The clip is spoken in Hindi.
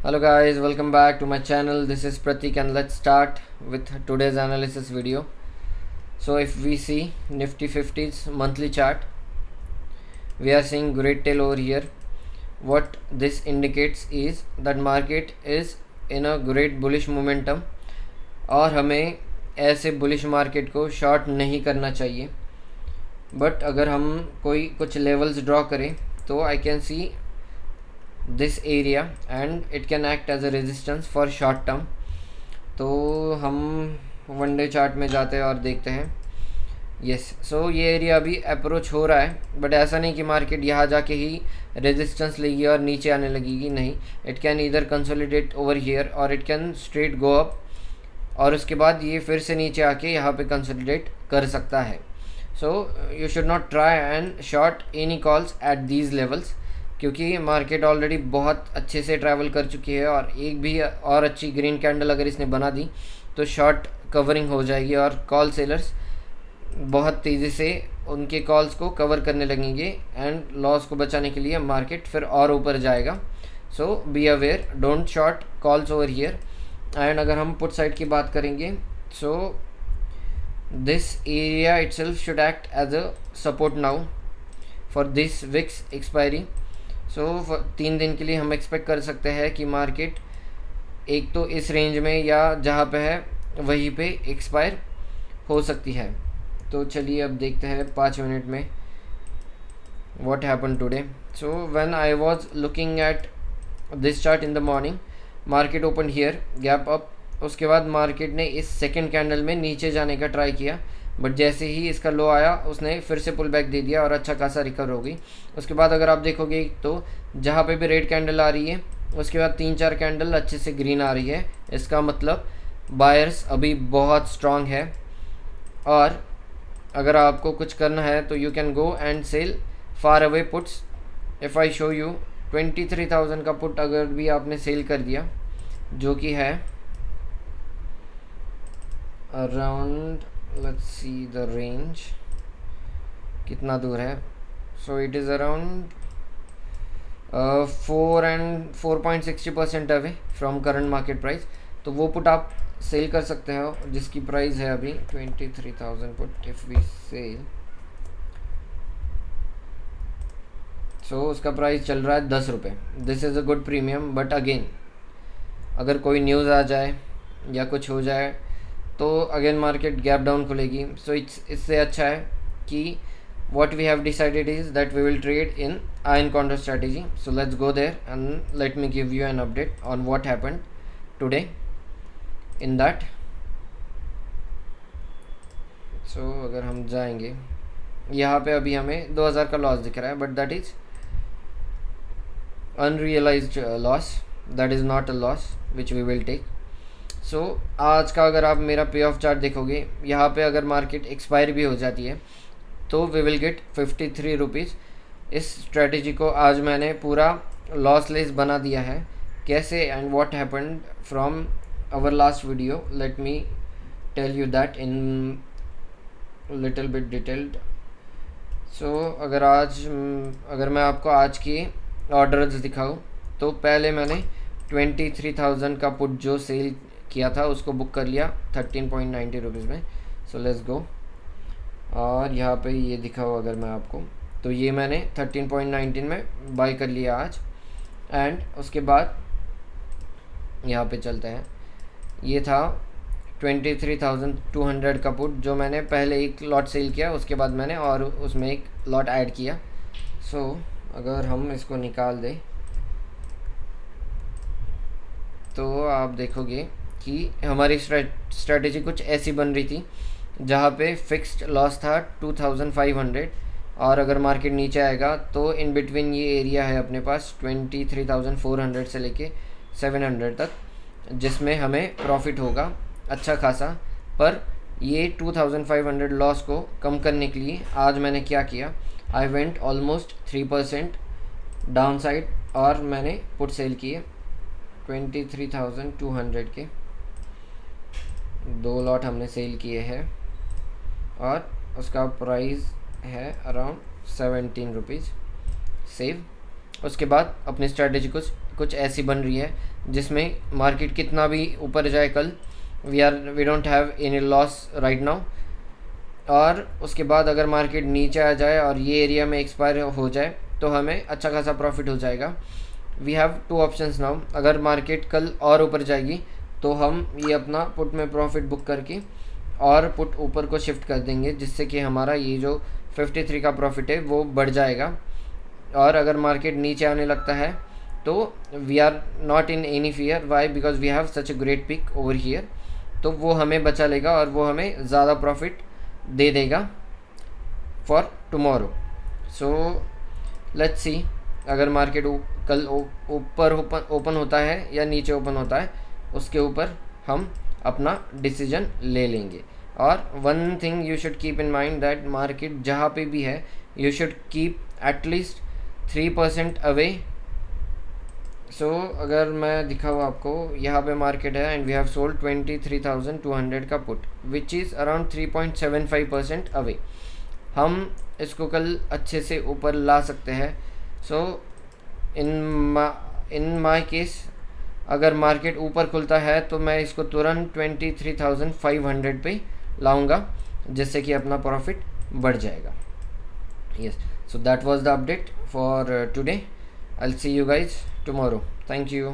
Hello guys, welcome back to my channel. This is Pratik and let's start with today's analysis video. So if we see Nifty 50's monthly chart, we are seeing great tail over here. What this indicates is that market is in a great bullish momentum और हमें ऐसे बुलिश मार्केट को शॉर्ट नहीं करना चाहिए. बट अगर हम कोई कुछ लेवल्स ड्रॉ करें तो I can see this area and it can act as a resistance for short term. तो हम वन डे चार्ट में जाते हैं और देखते हैं. यस, सो ये एरिया अभी अप्रोच हो रहा है, बट ऐसा नहीं कि मार्केट यहाँ जाके ही रेजिस्टेंस लेगी और नीचे आने लगेगी. नहीं, it can either consolidate over here और it can straight go up और उसके बाद ये फिर से नीचे आके यहाँ पे कंसोलिडेट कर सकता है. So you should not try and short any calls at these levels, क्योंकि मार्केट ऑलरेडी बहुत अच्छे से ट्रैवल कर चुकी है और एक भी और अच्छी ग्रीन कैंडल अगर इसने बना दी तो शॉर्ट कवरिंग हो जाएगी और कॉल सेलर्स बहुत तेज़ी से उनके कॉल्स को कवर करने लगेंगे एंड लॉस को बचाने के लिए मार्केट फिर और ऊपर जाएगा. So be aware, don't short calls over here. And अगर हम पुट साइड की बात करेंगे so this area itself should act as a support now for this week's expiry. So 3 दिन के लिए हम एक्सपेक्ट कर सकते हैं कि मार्केट एक तो इस रेंज में या जहाँ पे है वहीं पे एक्सपायर हो सकती है. तो चलिए अब देखते हैं 5 मिनट में what happen today. So when I was looking at this chart in the morning, market open here, gap up. उसके बाद मार्केट ने इस सेकेंड कैंडल में नीचे जाने का ट्राई किया, बट जैसे ही इसका लो आया उसने फिर से पुल बैक दे दिया और अच्छा खासा रिकवर हो गई. उसके बाद अगर आप देखोगे तो जहाँ पे भी रेड कैंडल आ रही है उसके बाद 3-4 कैंडल अच्छे से ग्रीन आ रही है. इसका मतलब बायर्स अभी बहुत स्ट्रांग है और अगर आपको कुछ करना है तो you can go and sell far away puts. If I show you 23,000 का पुट अगर भी आपने सेल कर दिया, जो कि है around, let's see the range कितना दूर है. So it is around 4.60% away from current market price. तो वो पुट आप सेल कर सकते हो जिसकी प्राइस है अभी 23,000 पुट. इफ़ वी सेल सो उसका प्राइस चल रहा है 10 रुपये. This is a good premium. But again अगर कोई न्यूज़ आ जाए या कुछ हो जाए तो अगेन मार्केट गैप डाउन खुलेगी. सो इससे अच्छा है कि what we have decided is that we will trade in iron counter strategy. So let's go there and let me give you an update on what happened today in that. So अगर हम जाएंगे यहाँ पे अभी हमें 2000 का लॉस दिख रहा है, but that is unrealized loss, that is not a loss which we will take. So आज का अगर आप मेरा पे ऑफ चार्ट देखोगे, यहाँ पे अगर मार्केट एक्सपायर भी हो जाती है तो वी विल गेट 53 रुपीज़. इस स्ट्रेटजी को आज मैंने पूरा लॉसलेस बना दिया है. कैसे and what happened from our last video, let me tell you that in little bit detailed. So अगर मैं आपको आज की ऑर्डर्स दिखाऊं तो पहले मैंने 23,000 का पुट जो सेल किया था उसको बुक कर लिया 13.90 रुपीज़ में. So let's go. और यहाँ पे ये दिखाओ अगर मैं आपको, तो ये मैंने 13.19 में बाई कर लिया आज. एंड उसके बाद यहाँ पे चलते हैं. ये था 23,200 का पुट जो मैंने पहले एक लॉट सेल किया, उसके बाद मैंने और उसमें एक लॉट ऐड किया. सो अगर हम इसको निकाल दें तो आप देखोगे कि हमारी स्ट्रेटजी कुछ ऐसी बन रही थी जहाँ पे फिक्स्ड लॉस था 2,500 और अगर मार्केट नीचे आएगा तो इन बिटवीन ये एरिया है अपने पास 23,400 से लेके 700 तक, जिसमें हमें प्रॉफिट होगा अच्छा खासा. पर ये 2,500 लॉस को कम करने के लिए आज मैंने क्या किया, I went almost 3% down side और मैंने पुट सेल किए 23,200 के 2 लॉट हमने सेल किए हैं और उसका प्राइस है अराउंड 17 रुपीज़ सेव. उसके बाद अपनी स्ट्रेटजी कुछ ऐसी बन रही है जिसमें मार्केट कितना भी ऊपर जाए कल, we don't have any loss right now. और उसके बाद अगर मार्केट नीचे आ जाए और ये एरिया में एक्सपायर हो जाए तो हमें अच्छा खासा प्रॉफिट हो जाएगा। We have two options now. अगर मार्केट कल और ऊपर जाएगी तो हम ये अपना पुट में प्रॉफिट बुक करके और पुट ऊपर को शिफ्ट कर देंगे, जिससे कि हमारा ये जो 53 का प्रॉफिट है वो बढ़ जाएगा। और अगर मार्केट नीचे आने लगता है तो we are not in any fear, why, because we have such a great pick over here. तो वो हमें बचा लेगा और वो हमें ज़्यादा प्रॉफिट दे देगा for tomorrow. So let's see अगर मार्केट कल ऊपर ओपन होता है या नीचे ओपन होता है, उसके ऊपर हम अपना डिसीजन ले लेंगे। और one thing you should keep in mind that market जहाँ पे भी है you should keep at least 3% away. So अगर मैं दिखाऊँ आपको, यहाँ पे मार्केट है एंड वी हैव सोल्ड 23,200 का put which is around 3.75% away. हम इसको कल अच्छे से ऊपर ला सकते हैं। सो इन माई केस अगर मार्केट ऊपर खुलता है तो मैं इसको तुरंत 23,500 पे लाऊंगा, जिससे कि अपना प्रॉफिट बढ़ जाएगा। Yes, so that was the update for today. I will see you guys tomorrow. Thank you.